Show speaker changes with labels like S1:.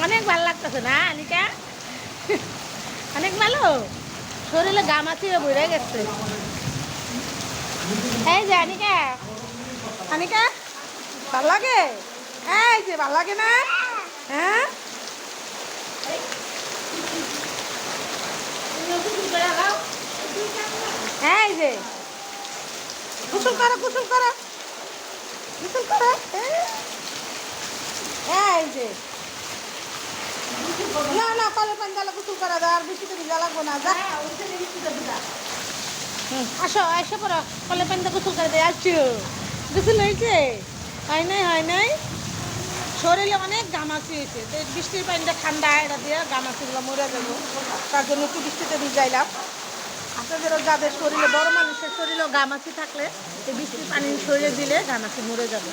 S1: অনেক ভালো লাগতেছে না আনিকা? অনেক ভালো, শরীরে গামাছি বইরে গেছে। এই যে আনিকা, আনিকা ভাল লাগে? এই যে ভাল লাগে না? হ্যাঁ, এই যে গোসল করো, গোসল করো, গোসল করো। এই যে না না, কলের পানি জ্বালা গোসল করা দাও, আর বৃষ্টিতে ভিজা লাগবো না। যা আসো, এসে পড়ো, কলের পানিতে গোসল করে দেয়। আসছো, গোসল হয়েছে? হয় নাই, হয় নাই। শরীরে অনেক গামাচি হয়েছে, তো বৃষ্টির পানিটা ঠান্ডা এটা দিয়ে গামাচিগুলো মরে যাবো, তার জন্য একটু বৃষ্টিতে ভিজাইলাম। আপনাদেরও যাদের শরীরে, বড় মানুষের শরীরেও গামাচি থাকলে এই বৃষ্টির পানি শরীরে দিলে গামাচি মরে যাবে।